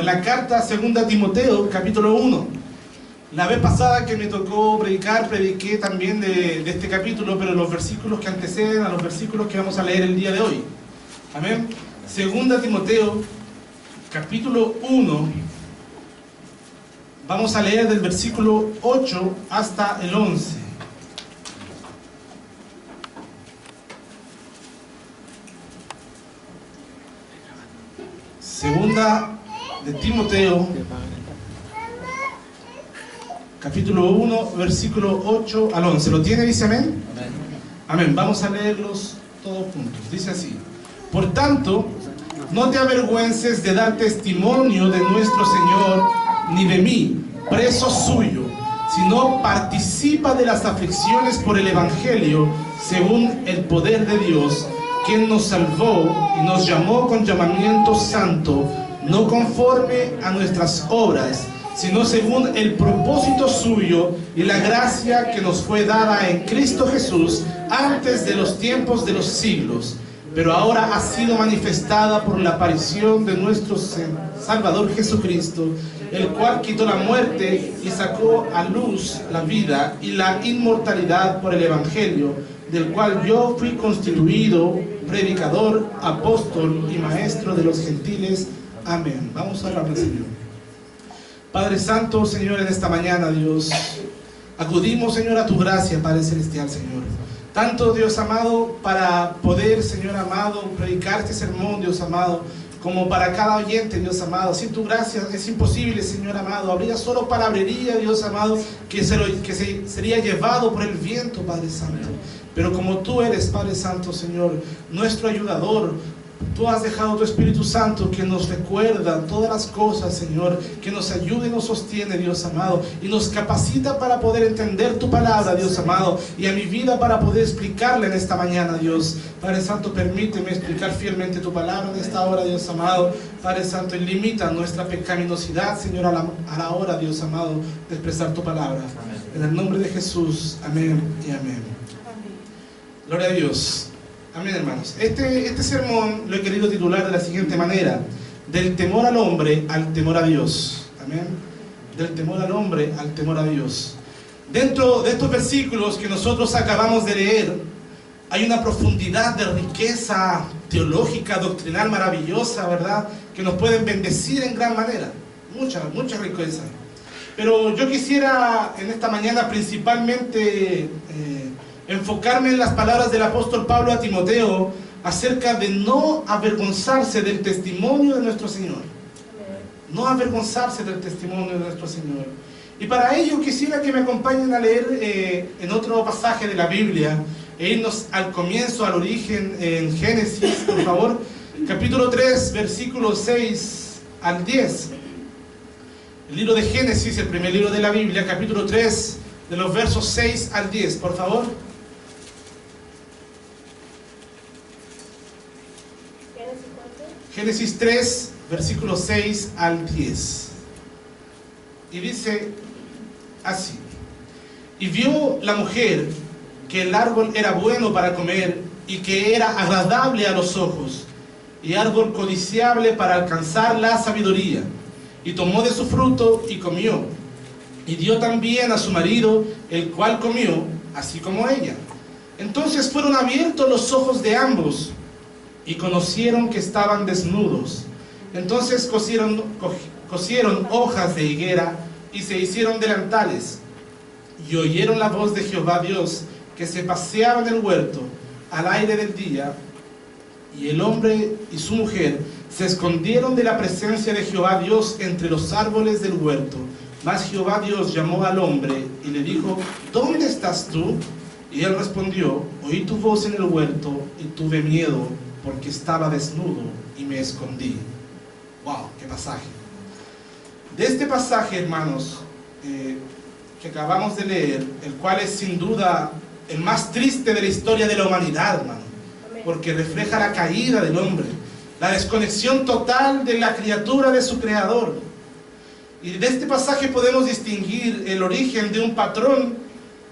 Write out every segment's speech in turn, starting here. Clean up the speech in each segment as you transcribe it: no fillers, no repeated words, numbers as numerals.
la carta segunda a Timoteo, capítulo 1. La vez pasada que me tocó predicar, prediqué también de este capítulo, pero los versículos que anteceden a los versículos que vamos a leer el día de hoy. Amén. Segunda Timoteo, capítulo 1. Vamos a leer del versículo 8 hasta el 11. Segunda de Timoteo, capítulo 1, versículo 8 al 11. ¿Lo tiene? Dice amén. Amén. Amén. Vamos a leerlos todos juntos. Dice así: por tanto, no te avergüences de dar testimonio de nuestro Señor, ni de mí, preso suyo, sino participa de las aflicciones por el Evangelio, según el poder de Dios, quien nos salvó y nos llamó con llamamiento santo, no conforme a nuestras obras, sino según el propósito suyo y la gracia que nos fue dada en Cristo Jesús antes de los tiempos de los siglos, pero ahora ha sido manifestada por la aparición de nuestro Salvador Jesucristo, el cual quitó la muerte y sacó a luz la vida y la inmortalidad por el Evangelio, del cual yo fui constituido predicador, apóstol y maestro de los gentiles. Amén. Vamos a hablar al Señor. Padre Santo, Señor, en esta mañana, Dios, acudimos, Señor, a tu gracia, Padre Celestial, Señor. Tanto, Dios amado, para poder, Señor amado, predicar este sermón, Dios amado, como para cada oyente, Dios amado. Sin tu gracia es imposible, Señor amado. Habría solo palabrería, Dios amado, que sería llevado por el viento, Padre Santo. Pero como tú eres, Padre Santo, Señor, nuestro ayudador, tú has dejado tu Espíritu Santo que nos recuerda todas las cosas, Señor, que nos ayuda y nos sostiene, Dios amado, y nos capacita para poder entender tu palabra, Dios amado, y a mi vida para poder explicarla en esta mañana, Dios. Padre Santo, permíteme explicar fielmente tu palabra en esta hora, Dios amado. Padre Santo, y limita nuestra pecaminosidad, Señor, a la hora, Dios amado, de expresar tu palabra. En el nombre de Jesús, amén y amén. Gloria a Dios. Amén, hermanos. Este sermón lo he querido titular de la siguiente manera: del temor al hombre al temor a Dios. Amén. Del temor al hombre al temor a Dios. Dentro de estos versículos que nosotros acabamos de leer, hay una profundidad de riqueza teológica, doctrinal maravillosa, ¿verdad? Que nos pueden bendecir en gran manera. Mucha riqueza. Pero yo quisiera en esta mañana principalmente enfocarme en las palabras del apóstol Pablo a Timoteo acerca de no avergonzarse del testimonio de nuestro Señor. No avergonzarse del testimonio de nuestro Señor. Y para ello quisiera que me acompañen a leer en otro pasaje de la Biblia e irnos al comienzo, al origen, en Génesis, por favor, capítulo 3, versículos 6 al 10. El libro de Génesis, el primer libro de la Biblia, capítulo 3, de los versos 6 al 10, por favor. Génesis 3, versículos 6 al 10. Y dice así: y vio la mujer que el árbol era bueno para comer y que era agradable a los ojos, y árbol codiciable para alcanzar la sabiduría, y tomó de su fruto y comió, y dio también a su marido, el cual comió, así como ella. Entonces fueron abiertos los ojos de ambos, y conocieron que estaban desnudos. Entonces cosieron hojas de higuera y se hicieron delantales. Y oyeron la voz de Jehová Dios, que se paseaba en el huerto al aire del día. Y el hombre y su mujer se escondieron de la presencia de Jehová Dios entre los árboles del huerto. Mas Jehová Dios llamó al hombre y le dijo: ¿dónde estás tú? Y él respondió: oí tu voz en el huerto y tuve miedo, porque estaba desnudo y me escondí. ¡Wow! ¡Qué pasaje! De este pasaje, hermanos, que acabamos de leer, el cual es sin duda el más triste de la historia de la humanidad, hermano, porque refleja la caída del hombre, la desconexión total de la criatura de su creador. Y de este pasaje podemos distinguir el origen de un patrón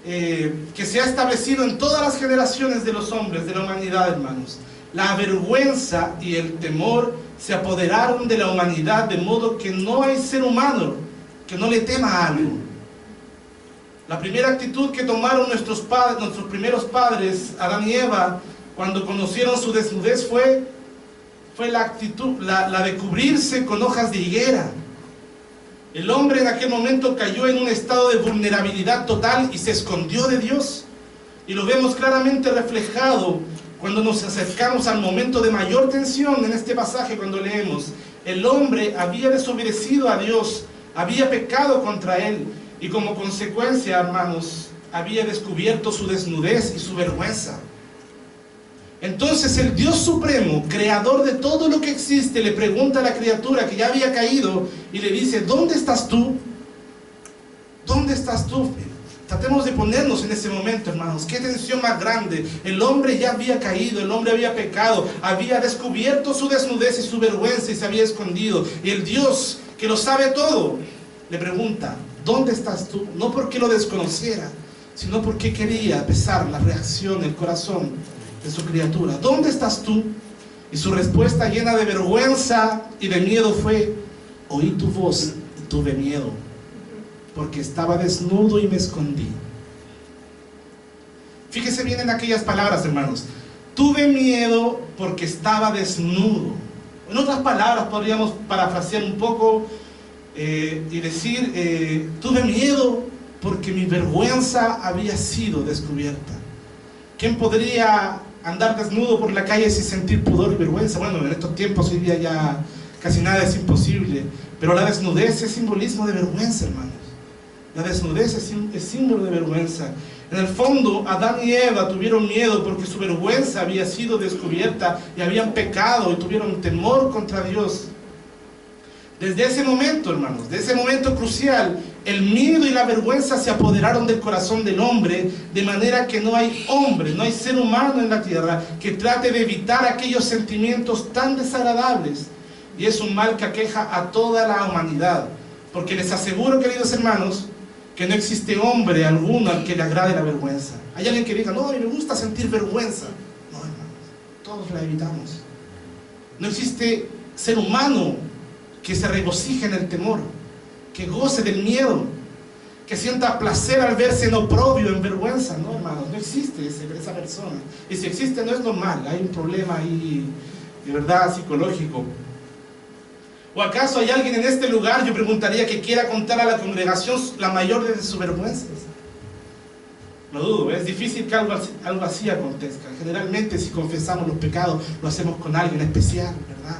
que se ha establecido en todas las generaciones de los hombres, de la humanidad, hermanos. la vergüenza y el temor se apoderaron de la humanidad, de modo que no hay ser humano que no le tema a algo. La primera actitud que tomaron nuestros primeros padres, Adán y Eva, cuando conocieron su desnudez fue la actitud, la de cubrirse con hojas de higuera. El hombre en aquel momento cayó en un estado de vulnerabilidad total y se escondió de Dios. Y lo vemos claramente reflejado cuando nos acercamos al momento de mayor tensión en este pasaje, cuando leemos: el hombre había desobedecido a Dios, había pecado contra Él, y como consecuencia, hermanos, había descubierto su desnudez y su vergüenza. Entonces el Dios Supremo, creador de todo lo que existe, le pregunta a la criatura que ya había caído y le dice: ¿dónde estás tú? ¿Dónde estás tú? Tratemos de ponernos en ese momento, hermanos. Qué tensión más grande. El hombre ya había caído, el hombre había pecado, había descubierto su desnudez y su vergüenza y se había escondido. Y el Dios, que lo sabe todo, le pregunta: ¿dónde estás tú? No porque lo desconociera, sino porque quería pesar la reacción, el corazón de su criatura. ¿Dónde estás tú? Y su respuesta, llena de vergüenza y de miedo, fue: oí tu voz y tuve miedo, porque estaba desnudo y me escondí. Fíjese bien en aquellas palabras, hermanos. Tuve miedo porque estaba desnudo. En otras palabras, podríamos parafrasear un poco y decir: tuve miedo porque mi vergüenza había sido descubierta. ¿Quién podría andar desnudo por la calle sin sentir pudor y vergüenza? Bueno, en estos tiempos hoy día ya casi nada es imposible, pero la desnudez es simbolismo de vergüenza, hermanos. La desnudez es símbolo de vergüenza. En el fondo, Adán y Eva tuvieron miedo porque su vergüenza había sido descubierta y habían pecado y tuvieron temor contra Dios. Desde ese momento, hermanos, de ese momento crucial, el miedo y la vergüenza se apoderaron del corazón del hombre, de manera que no hay hombre, no hay ser humano en la tierra que trate de evitar aquellos sentimientos tan desagradables. Y es un mal que aqueja a toda la humanidad, porque les aseguro, queridos hermanos, que no existe hombre alguno al que le agrade la vergüenza. Hay alguien que diga: no, a mí me gusta sentir vergüenza. No, hermanos, todos la evitamos. No existe ser humano que se regocije en el temor, que goce del miedo, que sienta placer al verse en oprobio, en vergüenza. No, hermanos, no existe esa persona. Y si existe, no es normal. Hay un problema ahí, de verdad, psicológico. ¿O acaso hay alguien en este lugar, yo preguntaría, que quiera contar a la congregación la mayor de sus vergüenzas? Lo dudo, es difícil que algo así acontezca. Generalmente, si confesamos los pecados, lo hacemos con alguien especial, ¿verdad?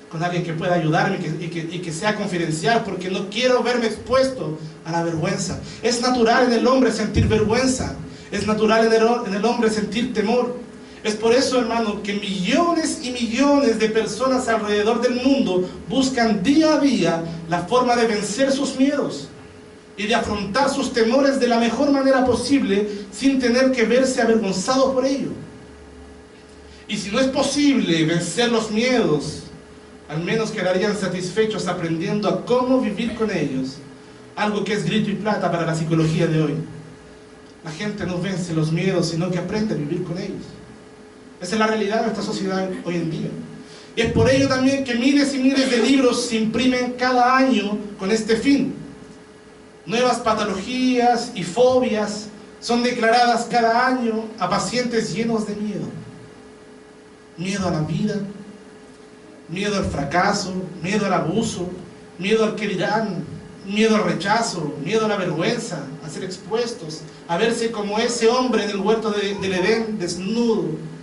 Con alguien que pueda ayudarme y que sea confidencial, porque no quiero verme expuesto a la vergüenza. Es natural en el hombre sentir vergüenza, es natural en el hombre sentir temor. Es por eso, hermano, que millones y millones de personas alrededor del mundo buscan día a día la forma de vencer sus miedos y de afrontar sus temores de la mejor manera posible sin tener que verse avergonzados por ello. Y si no es posible vencer los miedos, al menos quedarían satisfechos aprendiendo a cómo vivir con ellos, algo que es grito y plata para la psicología de hoy. La gente no vence los miedos, sino que aprende a vivir con ellos. Esa es la realidad de nuestra sociedad hoy en día. Y es por ello también que miles y miles de libros se imprimen cada año con este fin. Nuevas patologías y fobias son declaradas cada año a pacientes llenos de miedo. Miedo a la vida, miedo al fracaso, miedo al abuso, miedo al que dirán, miedo al rechazo, miedo a la vergüenza, a ser expuestos, a verse como ese hombre en el huerto del Edén, desnudo.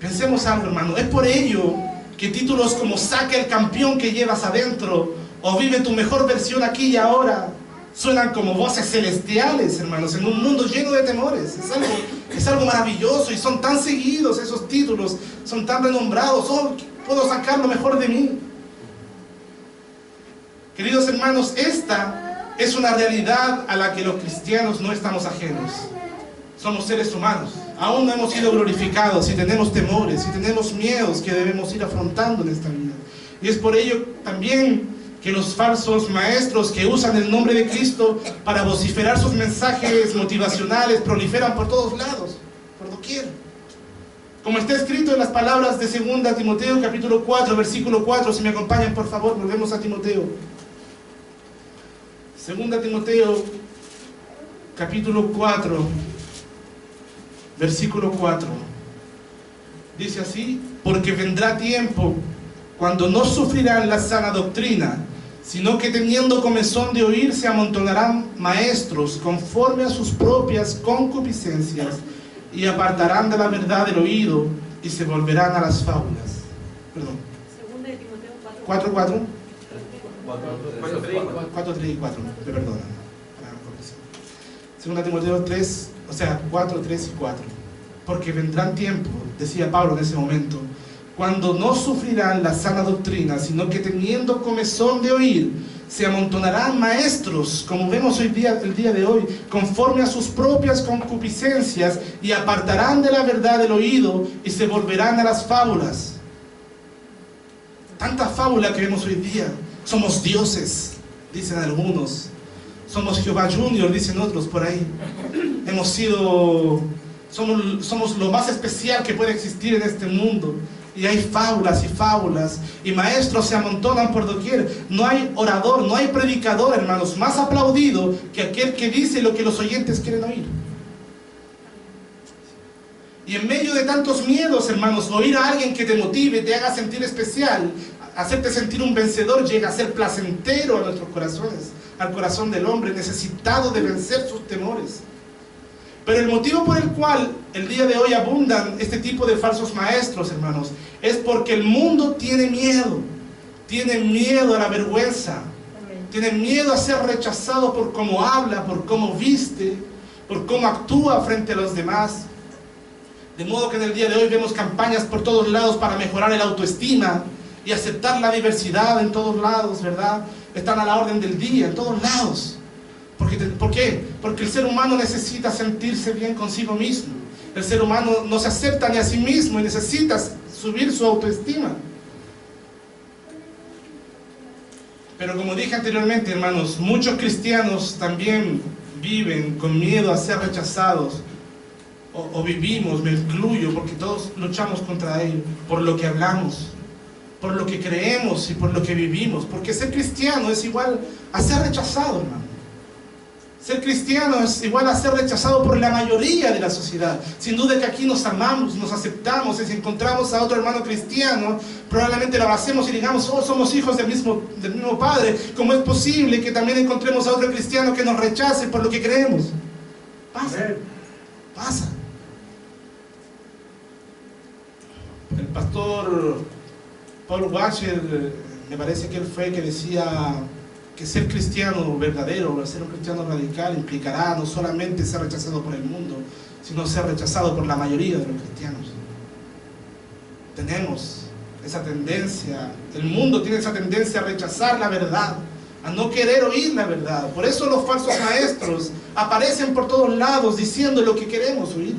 Pensemos algo, hermano. Es por ello que títulos como "Saca el campeón que llevas adentro" o "Vive tu mejor versión aquí y ahora" suenan como voces celestiales, hermanos, en un mundo lleno de temores. Es algo maravilloso, y son tan seguidos esos títulos, son tan renombrados. Oh, puedo sacar lo mejor de mí. Queridos hermanos, esta es una realidad a la que los cristianos no estamos ajenos. Somos seres humanos, aún no hemos sido glorificados y tenemos temores y tenemos miedos que debemos ir afrontando en esta vida. Y es por ello también que los falsos maestros que usan el nombre de Cristo para vociferar sus mensajes motivacionales proliferan por todos lados, por doquier. Como está escrito en las palabras de 2 Timoteo capítulo 4, versículo 4, si me acompañan por favor, volvemos a Timoteo. 2 Timoteo capítulo 4, versículo 4. Dice así: porque vendrá tiempo cuando no sufrirán la sana doctrina, sino que teniendo comezón de oír se amontonarán maestros conforme a sus propias concupiscencias, y apartarán de la verdad el oído y se volverán a las fábulas. Perdón. 2 de Timoteo 4, 4. 4, 3 y 4, me perdonan. 2 Timoteo 3, o sea, 4, 3 y 4. Porque vendrán tiempos, decía Pablo en ese momento, cuando no sufrirán la sana doctrina, sino que teniendo comezón de oír, se amontonarán maestros, como vemos hoy día, el día de hoy, conforme a sus propias concupiscencias, y apartarán de la verdad el oído y se volverán a las fábulas. Tanta fábula que vemos hoy día. Somos dioses, dicen algunos. Somos Jehová Junior, dicen otros por ahí. Somos lo más especial que puede existir en este mundo. Y hay fábulas y fábulas, y maestros se amontonan por doquier. No hay orador, no hay predicador, hermanos, más aplaudido que aquel que dice lo que los oyentes quieren oír. Y en medio de tantos miedos, hermanos, oír a alguien que te motive, te haga sentir especial, hacerte sentir un vencedor, llega a ser placentero a nuestros corazones, al corazón del hombre necesitado de vencer sus temores. Pero el motivo por el cual el día de hoy abundan este tipo de falsos maestros, hermanos, es porque el mundo tiene miedo a la vergüenza, tiene miedo a ser rechazado por cómo habla, por cómo viste, por cómo actúa frente a los demás. De modo que en el día de hoy vemos campañas por todos lados para mejorar el autoestima y aceptar la diversidad en todos lados, ¿verdad? Están a la orden del día, en todos lados. ¿Por qué? Porque el ser humano necesita sentirse bien consigo mismo. El ser humano no se acepta ni a sí mismo y necesita subir su autoestima. Pero como dije anteriormente, hermanos, muchos cristianos también viven con miedo a ser rechazados. O vivimos, me incluyo, porque todos luchamos contra ello, por lo que hablamos, por lo que creemos y por lo que vivimos. Porque ser cristiano es igual a ser rechazado, hermano. Ser cristiano es igual a ser rechazado por la mayoría de la sociedad. Sin duda que aquí nos amamos, nos aceptamos, y si encontramos a otro hermano cristiano, probablemente lo abracemos y digamos: oh, somos hijos del mismo Padre. ¿Cómo es posible que también encontremos a otro cristiano que nos rechace por lo que creemos? Pasa. El pastor Paul Washer, me parece que él fue que decía que ser cristiano verdadero, ser un cristiano radical, implicará no solamente ser rechazado por el mundo, sino ser rechazado por la mayoría de los cristianos. Tenemos esa tendencia, el mundo tiene esa tendencia a rechazar la verdad, a no querer oír la verdad. Por eso los falsos maestros aparecen por todos lados diciendo lo que queremos oír,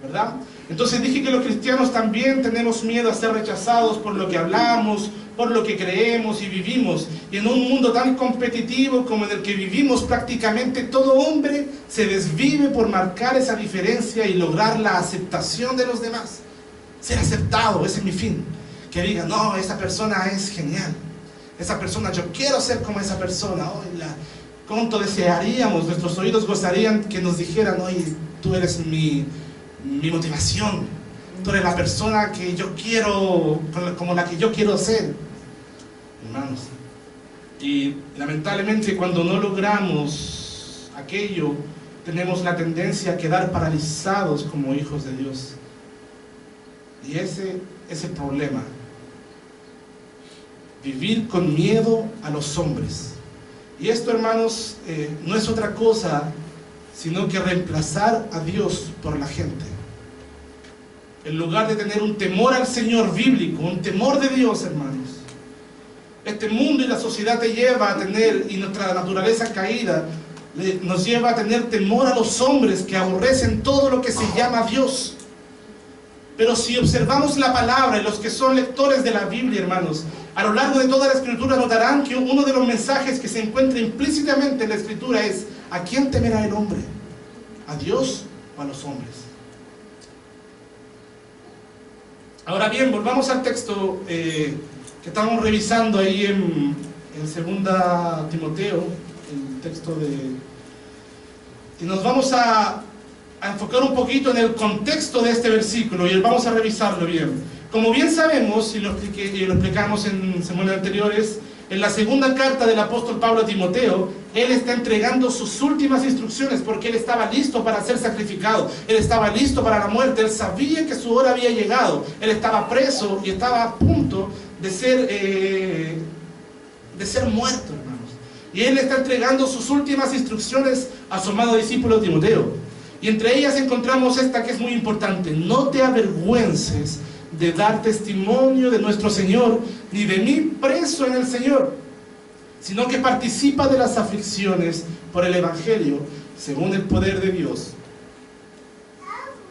¿verdad? Entonces dije que los cristianos también tenemos miedo a ser rechazados por lo que hablamos, por lo que creemos y vivimos. Y en un mundo tan competitivo como en el que vivimos, prácticamente todo hombre se desvive por marcar esa diferencia y lograr la aceptación de los demás. Ser aceptado, ese es mi fin. Que digan: no, esa persona es genial. Esa persona, yo quiero ser como esa persona. ¿Cuánto desearíamos, nuestros oídos gozarían que nos dijeran: oye, tú eres mi motivación, tú eres la persona que yo quiero, como la que yo quiero ser, hermanos. Y lamentablemente cuando no logramos aquello, tenemos la tendencia a quedar paralizados como hijos de Dios. Y ese es el problema: vivir con miedo a los hombres. Y esto, hermanos, no es otra cosa sino que reemplazar a Dios por la gente. En lugar de tener un temor al Señor bíblico, un temor de Dios, hermanos, este mundo y la sociedad te lleva a tener, y nuestra naturaleza caída nos lleva a tener temor a los hombres que aborrecen todo lo que se llama Dios. Pero si observamos la palabra, y los que son lectores de la Biblia, hermanos, a lo largo de toda la Escritura notarán que uno de los mensajes que se encuentra implícitamente en la Escritura es: ¿a quién temerá el hombre? ¿A Dios o a los hombres? Ahora bien, volvamos al texto que estamos revisando ahí en 2 Timoteo, el texto y nos vamos a enfocar un poquito en el contexto de este versículo y vamos a revisarlo bien. Como bien sabemos, y lo explicamos en semanas anteriores, en la segunda carta del apóstol Pablo a Timoteo, él está entregando sus últimas instrucciones porque él estaba listo para ser sacrificado, él estaba listo para la muerte, él sabía que su hora había llegado, él estaba preso y estaba a punto de ser muerto, hermanos. Y él está entregando sus últimas instrucciones a su amado discípulo Timoteo. Y entre ellas encontramos esta que es muy importante: no te avergüences de dar testimonio de nuestro Señor, ni de mí preso en el Señor, sino que participa de las aflicciones por el Evangelio, según el poder de Dios.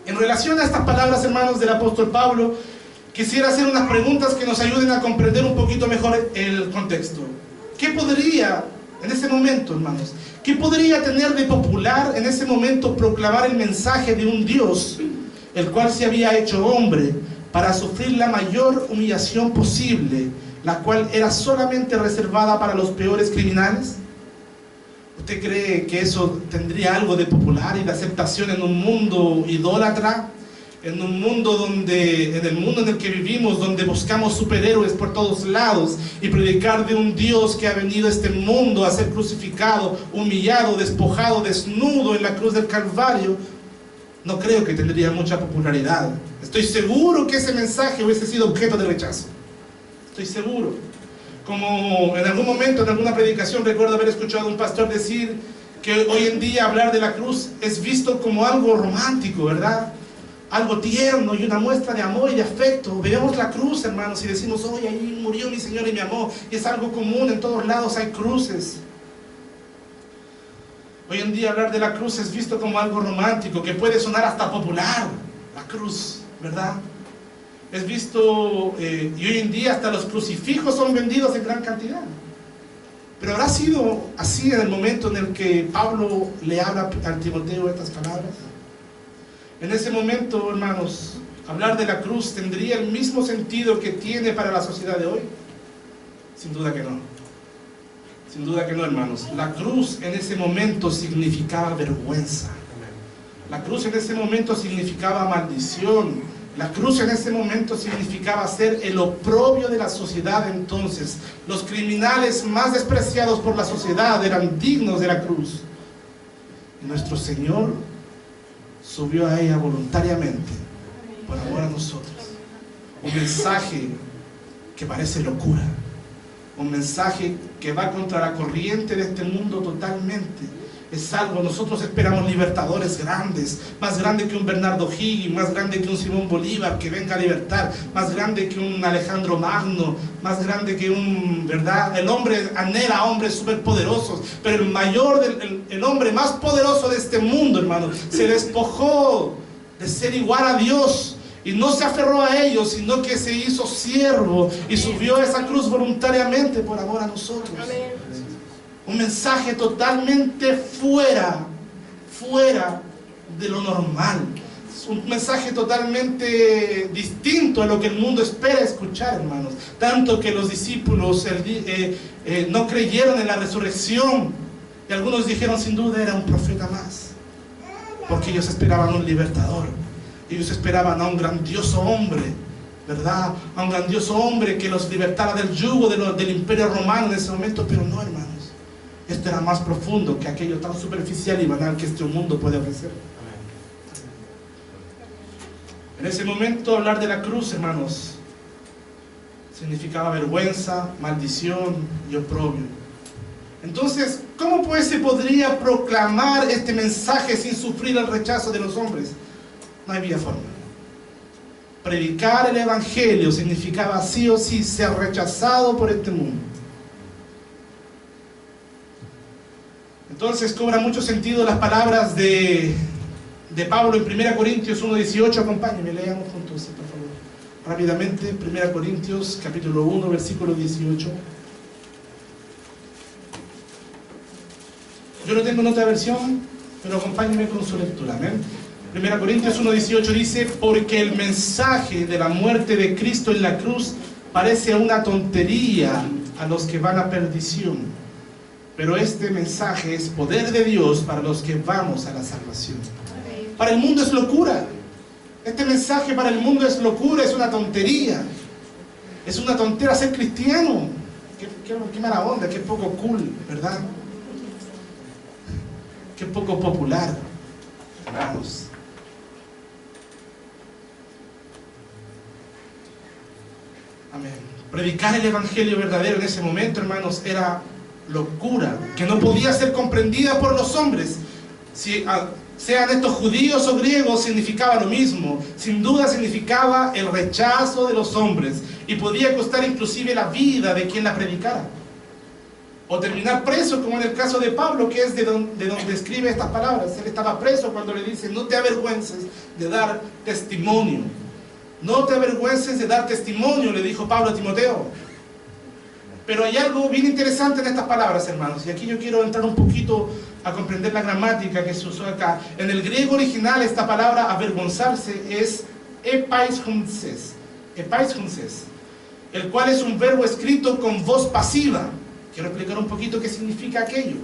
En relación a estas palabras, hermanos, del apóstol Pablo, quisiera hacer unas preguntas que nos ayuden a comprender un poquito mejor el contexto. ¿Qué podría, en ese momento, hermanos, qué podría tener de popular en ese momento proclamar el mensaje de un Dios, el cual se había hecho hombre, para sufrir la mayor humillación posible, la cual era solamente reservada para los peores criminales? ¿Usted cree que eso tendría algo de popular y de aceptación en un mundo idólatra? En un mundo en el mundo en el que vivimos, donde buscamos superhéroes por todos lados, y predicar de un Dios que ha venido a este mundo a ser crucificado, humillado, despojado, desnudo en la cruz del Calvario, no creo que tendría mucha popularidad. Estoy seguro que ese mensaje hubiese sido objeto de rechazo. Estoy seguro. Como en algún momento, en alguna predicación, recuerdo haber escuchado a un pastor decir que hoy en día hablar de la cruz es visto como algo romántico, ¿verdad? Algo tierno y una muestra de amor y de afecto. Veamos la cruz, hermanos, y decimos: hoy ahí murió mi Señor y me amó. Y es algo común, en todos lados hay cruces. Hoy en día hablar de la cruz es visto como algo romántico, que puede sonar hasta popular. La cruz, ¿verdad? Es visto, y hoy en día hasta los crucifijos son vendidos en gran cantidad. Pero ¿habrá sido así en el momento en el que Pablo le habla a Timoteo estas palabras? En ese momento, hermanos, hablar de la cruz tendría el mismo sentido que tiene para la sociedad de hoy. Sin duda que no. Sin duda que no, hermanos. La cruz en ese momento significaba vergüenza. La cruz en ese momento significaba maldición. La cruz en ese momento significaba ser el oprobio de la sociedad entonces. Los criminales más despreciados por la sociedad eran dignos de la cruz. Y nuestro Señor subió a ella voluntariamente por amor a nosotros. Un mensaje que parece locura. Un mensaje que va contra la corriente de este mundo totalmente. Es algo, nosotros esperamos libertadores grandes, más grande que un Bernardo Higgins, más grande que un Simón Bolívar que venga a libertar, más grande que un Alejandro Magno, más grande que un, ¿verdad? El hombre anhela a hombres superpoderosos, pero el hombre más poderoso de este mundo, hermano, se despojó de ser igual a Dios. Y no se aferró a ellos, sino que se hizo siervo y subió a esa cruz voluntariamente por amor a nosotros. Amén. Un mensaje totalmente fuera de lo normal. Un mensaje totalmente distinto a lo que el mundo espera escuchar, hermanos. Tanto que los discípulos no creyeron en la resurrección. Y algunos dijeron: sin duda era un profeta más. Porque ellos esperaban un libertador. Ellos esperaban a un grandioso hombre, ¿verdad? A un grandioso hombre que los libertara del yugo del imperio romano en ese momento. Pero no, hermanos. Esto era más profundo que aquello tan superficial y banal que este mundo puede ofrecer. En ese momento hablar de la cruz, hermanos, significaba vergüenza, maldición y oprobio. Entonces, ¿cómo pues se podría proclamar este mensaje sin sufrir el rechazo de los hombres? No había forma. Predicar el Evangelio significaba sí o sí ser rechazado por este mundo. Entonces cobra mucho sentido las palabras de Pablo en 1 Corintios 1:18. Acompáñenme, leamos juntos, por favor. Rápidamente, 1 Corintios capítulo 1, versículo 18. Yo no tengo en otra versión, pero acompáñenme con su lectura. Amén. 1 Corintios 1:18 dice: porque el mensaje de la muerte de Cristo en la cruz parece una tontería a los que van a perdición, pero este mensaje es poder de Dios para los que vamos a la salvación. Para el mundo es locura. Este mensaje para el mundo es locura, es una tontería. Es una tontera ser cristiano. Qué mala onda, qué poco cool, ¿verdad? Qué poco popular. Vamos. Amén. Predicar el evangelio verdadero en ese momento, hermanos, era locura, que no podía ser comprendida por los hombres. Sean estos judíos o griegos, significaba lo mismo. Sin duda significaba el rechazo de los hombres, y podía costar inclusive la vida de quien la predicara, o terminar preso, como en el caso de Pablo, que es de donde escribe estas palabras. Él estaba preso cuando le dice: no te avergüences de dar testimonio. No te avergüences de dar testimonio, le dijo Pablo a Timoteo. Pero hay algo bien interesante en estas palabras, hermanos, y aquí yo quiero entrar un poquito a comprender la gramática que se usó acá. En el griego original, esta palabra avergonzarse es epaishunses, el cual es un verbo escrito con voz pasiva. Quiero explicar un poquito qué significa aquello.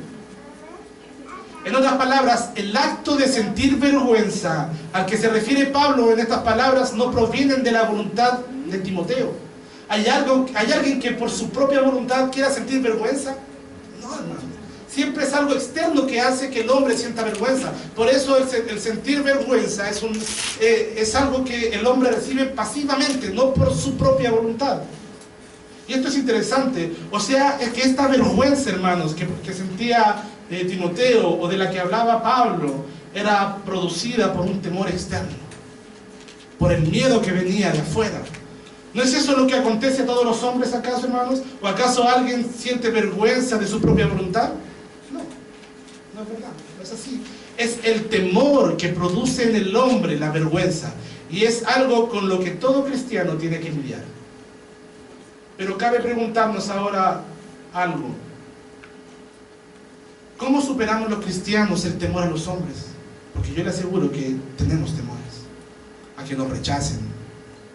En otras palabras, el acto de sentir vergüenza al que se refiere Pablo en estas palabras no provienen de la voluntad de Timoteo. ¿Hay alguien que por su propia voluntad quiera sentir vergüenza? No, hermano. Siempre es algo externo que hace que el hombre sienta vergüenza. Por eso el sentir vergüenza es algo que el hombre recibe pasivamente, no por su propia voluntad. Y esto es interesante. O sea, es que esta vergüenza, hermanos, que sentía Timoteo, o de la que hablaba Pablo, era producida por un temor externo, por el miedo que venía de afuera. ¿No es eso lo que acontece a todos los hombres, acaso, hermanos? ¿O acaso alguien siente vergüenza de su propia voluntad? No, no es verdad, no es así. Es el temor que produce en el hombre la vergüenza, y es algo con lo que todo cristiano tiene que lidiar. Pero cabe preguntarnos ahora algo. ¿Cómo superamos los cristianos el temor a los hombres? Porque yo le aseguro que tenemos temores a que nos rechacen,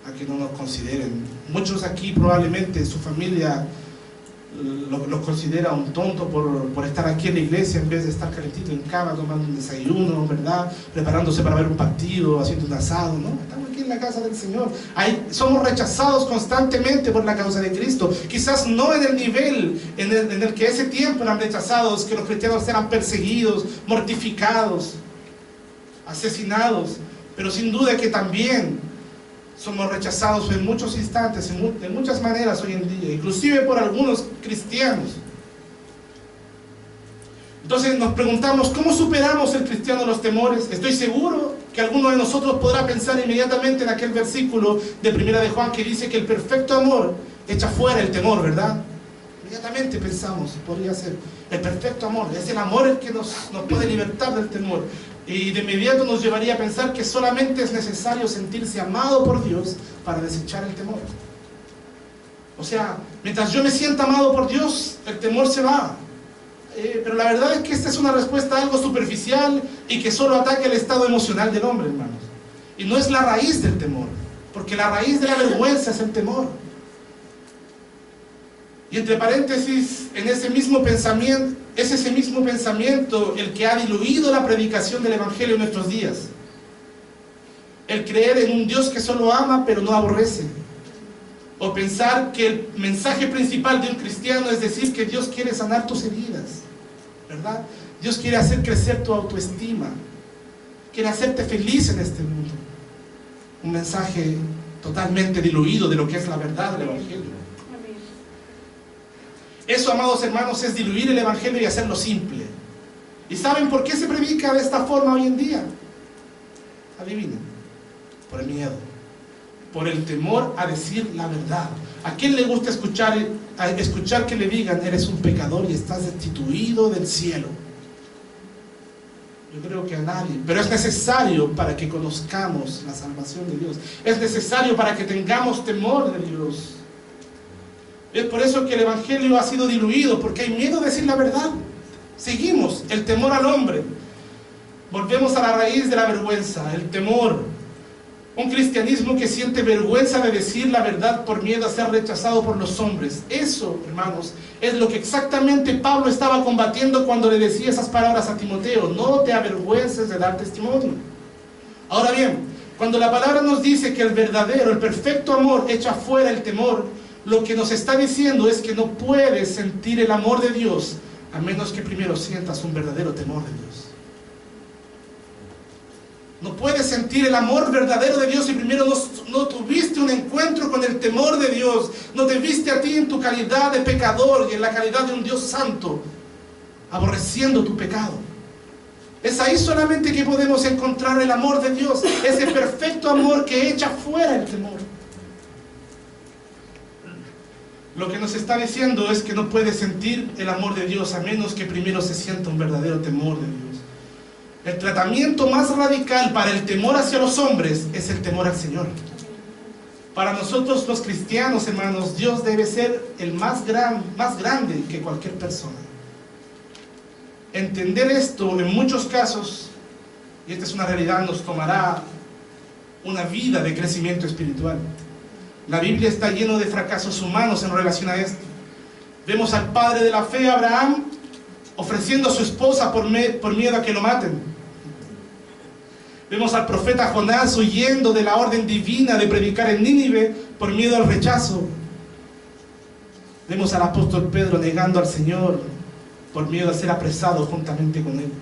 a que no nos consideren. Muchos aquí probablemente su familia los considera un tonto por estar aquí en la iglesia en vez de estar calentito en cama tomando un desayuno, ¿verdad? Preparándose para ver un partido, haciendo un asado, ¿no? Estamos aquí en la casa del Señor. Somos rechazados constantemente por la causa de Cristo. Quizás no en el nivel en el que ese tiempo eran rechazados, que los cristianos eran perseguidos, mortificados, asesinados, pero sin duda que también somos rechazados en muchos instantes, de muchas maneras hoy en día, inclusive por algunos cristianos. Entonces nos preguntamos, ¿cómo superamos el cristiano los temores? Estoy seguro que alguno de nosotros podrá pensar inmediatamente en aquel versículo de 1 de Juan que dice que el perfecto amor echa fuera el temor, ¿verdad? Inmediatamente pensamos, podría ser el perfecto amor, es el amor el que nos puede libertar del temor. Y de inmediato nos llevaría a pensar que solamente es necesario sentirse amado por Dios para desechar el temor. O sea, mientras yo me sienta amado por Dios, el temor se va. Pero la verdad es que esta es una respuesta algo superficial y que solo ataca el estado emocional del hombre, hermanos. Y no es la raíz del temor, porque la raíz de la vergüenza es el temor. Y entre paréntesis, es ese mismo pensamiento el que ha diluido la predicación del Evangelio en nuestros días. El creer en un Dios que solo ama pero no aborrece. O pensar que el mensaje principal de un cristiano es decir que Dios quiere sanar tus heridas, ¿verdad? Dios quiere hacer crecer tu autoestima, quiere hacerte feliz en este mundo. Un mensaje totalmente diluido de lo que es la verdad del Evangelio. Eso, amados hermanos, es diluir el Evangelio y hacerlo simple. ¿Y saben por qué se predica de esta forma hoy en día? Adivinen. Por el miedo, por el temor a decir la verdad. ¿A quién le gusta escuchar que le digan eres un pecador y estás destituido del cielo? Yo creo que a nadie. Pero es necesario para que conozcamos la salvación de Dios. Es necesario para que tengamos temor de Dios. Es por eso que el Evangelio ha sido diluido, porque hay miedo a decir la verdad. Seguimos el temor al hombre. Volvemos a la raíz de la vergüenza, el temor. Un cristianismo que siente vergüenza de decir la verdad por miedo a ser rechazado por los hombres. Eso, hermanos, es lo que exactamente Pablo estaba combatiendo cuando le decía esas palabras a Timoteo. No te avergüences de dar testimonio. Ahora bien, cuando la palabra nos dice que el verdadero, el perfecto amor echa fuera el temor, lo que nos está diciendo es que no puedes sentir el amor de Dios a menos que primero sientas un verdadero temor de Dios. No puedes sentir el amor verdadero de Dios si primero no tuviste un encuentro con el temor de Dios. No te viste a ti en tu calidad de pecador y en la calidad de un Dios santo, aborreciendo tu pecado. Es ahí solamente que podemos encontrar el amor de Dios, ese perfecto amor que echa fuera el temor. Lo que nos está diciendo es que no puedes sentir el amor de Dios a menos que primero se sienta un verdadero temor de Dios. El tratamiento más radical para el temor hacia los hombres es el temor al Señor. Para nosotros los cristianos, hermanos, Dios debe ser el más grande que cualquier persona. Entender esto en muchos casos, y esta es una realidad, nos tomará una vida de crecimiento espiritual. La Biblia está llena de fracasos humanos en relación a esto. Vemos al padre de la fe, Abraham, ofreciendo a su esposa por miedo a que lo maten. Vemos al profeta Jonás huyendo de la orden divina de predicar en Nínive por miedo al rechazo. Vemos al apóstol Pedro negando al Señor por miedo a ser apresado juntamente con él.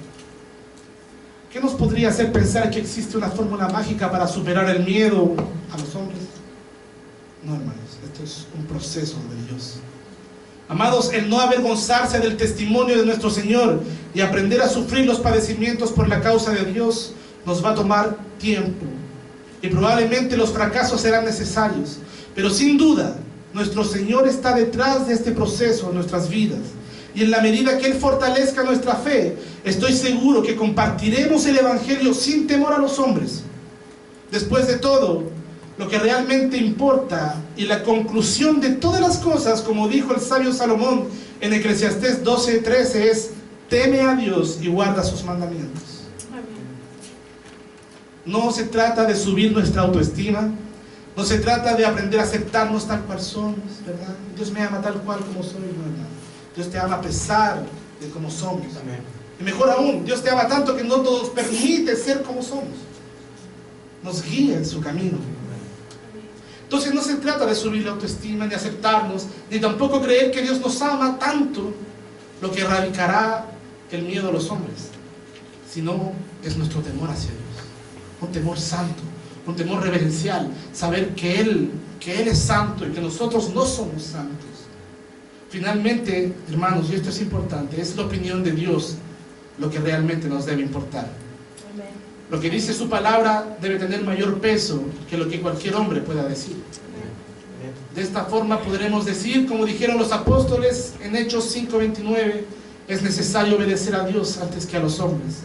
¿Qué nos podría hacer pensar que existe una fórmula mágica para superar el miedo a los hombres? No, hermanos, esto es un proceso de Dios. Amados, el no avergonzarse del testimonio de nuestro Señor y aprender a sufrir los padecimientos por la causa de Dios nos va a tomar tiempo. Y probablemente los fracasos serán necesarios. Pero sin duda, nuestro Señor está detrás de este proceso en nuestras vidas. Y en la medida que Él fortalezca nuestra fe, estoy seguro que compartiremos el Evangelio sin temor a los hombres. Después de todo, lo que realmente importa y la conclusión de todas las cosas, como dijo el sabio Salomón en Eclesiastés 12:13, es: teme a Dios y guarda sus mandamientos. No se trata de subir nuestra autoestima, no se trata de aprender a aceptarnos tal cual somos, ¿verdad? Dios me ama tal cual como soy, ¿verdad? Dios te ama a pesar de cómo somos. Amén. Y mejor aún, Dios te ama tanto que no nos permite ser como somos. Nos guía en su camino. Entonces no se trata de subir la autoestima, ni aceptarnos, ni tampoco creer que Dios nos ama tanto, lo que erradicará el miedo a los hombres, sino es nuestro temor hacia Dios. Un temor santo, un temor reverencial, saber que Él es santo y que nosotros no somos santos. Finalmente, hermanos, y esto es importante, es la opinión de Dios lo que realmente nos debe importar. Amén. Lo que dice su palabra debe tener mayor peso que lo que cualquier hombre pueda decir. Amén. De esta forma podremos decir, como dijeron los apóstoles en Hechos 5:29, es necesario obedecer a Dios antes que a los hombres.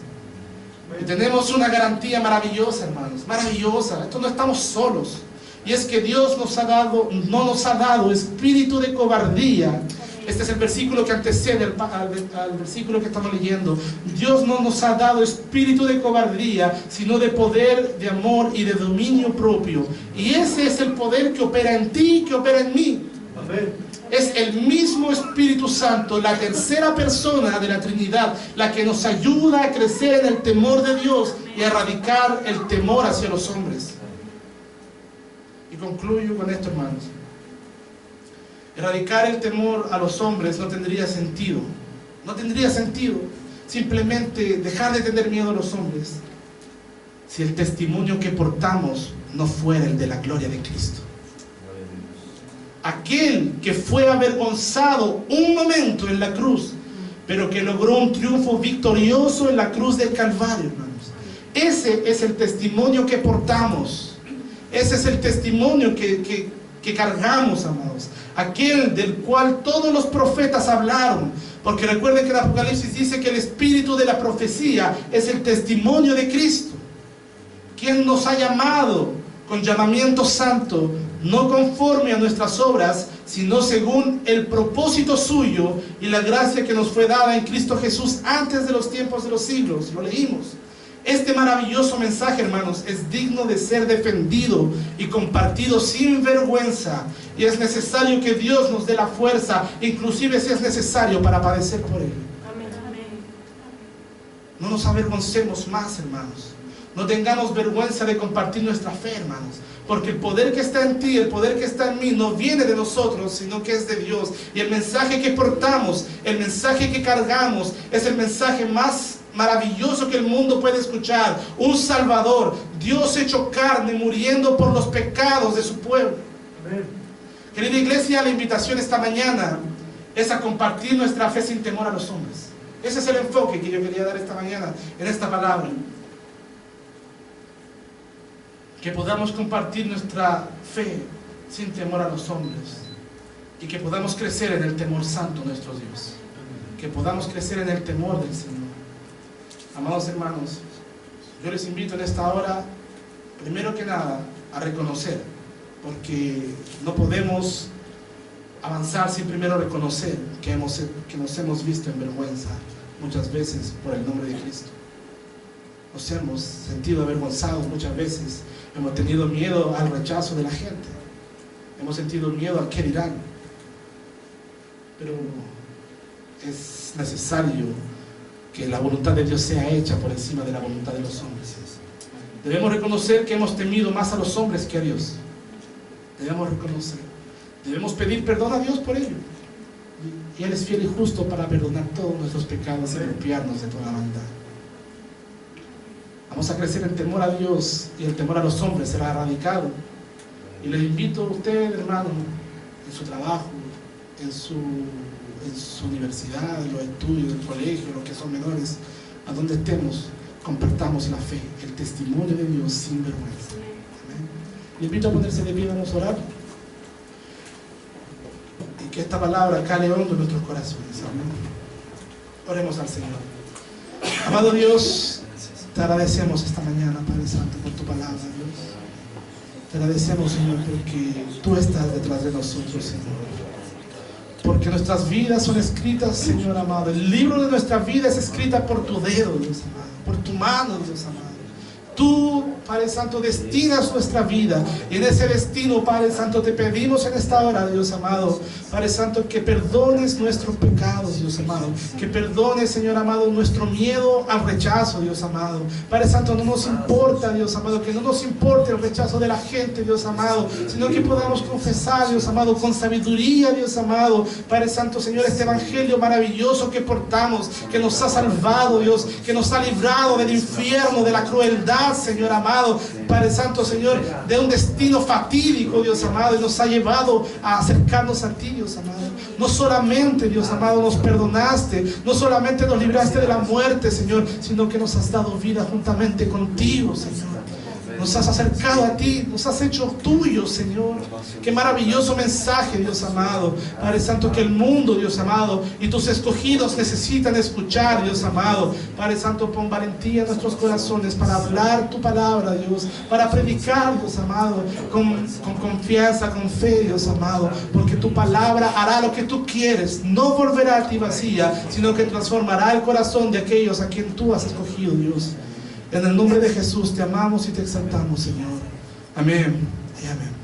Y tenemos una garantía maravillosa, hermanos, maravillosa. Esto no estamos solos. Y es que Dios no nos ha dado espíritu de cobardía. Este es el versículo que antecede al versículo que estamos leyendo. Dios no nos ha dado espíritu de cobardía, sino de poder, de amor y de dominio propio. Y ese es el poder que opera en ti, que opera en mí. Amén. Es el mismo Espíritu Santo, la tercera persona de la Trinidad, la que nos ayuda a crecer en el temor de Dios y a erradicar el temor hacia los hombres. Y concluyo con esto, hermanos. Erradicar el temor a los hombres no tendría sentido. No tendría sentido simplemente dejar de tener miedo a los hombres si el testimonio que portamos no fuera el de la gloria de Cristo. Aquel que fue avergonzado un momento en la cruz, pero que logró un triunfo victorioso en la cruz del Calvario, hermanos. Ese es el testimonio que portamos. Ese es el testimonio que cargamos, amados. Aquel del cual todos los profetas hablaron. Porque recuerden que el Apocalipsis dice que el espíritu de la profecía es el testimonio de Cristo, quien nos ha llamado con llamamiento santo, no conforme a nuestras obras, sino según el propósito suyo y la gracia que nos fue dada en Cristo Jesús antes de los tiempos de los siglos. Lo leímos. Este maravilloso mensaje, hermanos, es digno de ser defendido y compartido sin vergüenza. Y es necesario que Dios nos dé la fuerza, inclusive si es necesario, para padecer por él. No nos avergoncemos más, hermanos. No tengamos vergüenza de compartir nuestra fe, hermanos. Porque el poder que está en ti, el poder que está en mí, no viene de nosotros, sino que es de Dios. Y el mensaje que portamos, el mensaje que cargamos, es el mensaje más maravilloso que el mundo puede escuchar. Un Salvador, Dios hecho carne, muriendo por los pecados de su pueblo. Amén. Querida iglesia, la invitación esta mañana es a compartir nuestra fe sin temor a los hombres. Ese es el enfoque que yo quería dar esta mañana en esta palabra. Que podamos compartir nuestra fe sin temor a los hombres. Y que podamos crecer en el temor santo de nuestro Dios. Que podamos crecer en el temor del Señor. Amados hermanos, yo les invito en esta hora, primero que nada, a reconocer. Porque no podemos avanzar sin primero reconocer que nos hemos visto en vergüenza muchas veces por el nombre de Cristo. Nos hemos sentido avergonzados muchas veces. Hemos tenido miedo al rechazo de la gente. Hemos sentido miedo a qué dirán. Pero es necesario que la voluntad de Dios sea hecha por encima de la voluntad de los hombres. Debemos reconocer que hemos temido más a los hombres que a Dios. Debemos reconocer. Debemos pedir perdón a Dios por ello. Y Él es fiel y justo para perdonar todos nuestros pecados y limpiarnos de toda maldad. Vamos a crecer en temor a Dios, y el temor a los hombres será erradicado. Y les invito a usted, hermano, en su trabajo, en su universidad, en los estudios, en el colegio, los que son menores, a donde estemos, compartamos la fe, el testimonio de Dios sin vergüenza. Amén. Les invito a ponerse de pie, vamos a orar. Y que esta palabra cale hondo en nuestros corazones. Amén. Oremos al Señor. Amado Dios, te agradecemos esta mañana, Padre Santo, por tu palabra, Dios. Te agradecemos, Señor, porque tú estás detrás de nosotros, Señor. Porque nuestras vidas son escritas, Señor amado. El libro de nuestra vida es escrita por tu dedo, Dios amado. Por tu mano, Dios amado. Tú, Padre Santo, destinas nuestra vida. Y en ese destino, Padre Santo, te pedimos en esta hora, Dios amado, Padre Santo, que perdones nuestros pecados, Dios amado. Que perdones, Señor amado, nuestro miedo al rechazo, Dios amado. Padre Santo, no nos importa, Dios amado, que no nos importe el rechazo de la gente, Dios amado, sino que podamos confesar, Dios amado, con sabiduría, Dios amado, Padre Santo, Señor, este evangelio maravilloso que portamos, que nos ha salvado, Dios, que nos ha librado del infierno, de la crueldad, Señor amado, Padre Santo, Señor, de un destino fatídico, Dios amado, y nos ha llevado a acercarnos a ti, Dios amado. No solamente, Dios amado, nos perdonaste, no solamente nos libraste de la muerte, Señor, sino que nos has dado vida juntamente contigo, Señor. Nos has acercado a ti, nos has hecho tuyos, Señor. Qué maravilloso mensaje, Dios amado. Padre Santo, que el mundo, Dios amado, y tus escogidos necesitan escuchar, Dios amado. Padre Santo, pon valentía en nuestros corazones para hablar tu palabra, Dios, para predicar, Dios amado, con confianza, con fe, Dios amado, porque tu palabra hará lo que tú quieres, no volverá a ti vacía, sino que transformará el corazón de aquellos a quien tú has escogido, Dios. En el nombre de Jesús te amamos y te exaltamos, Señor. Amén y amén.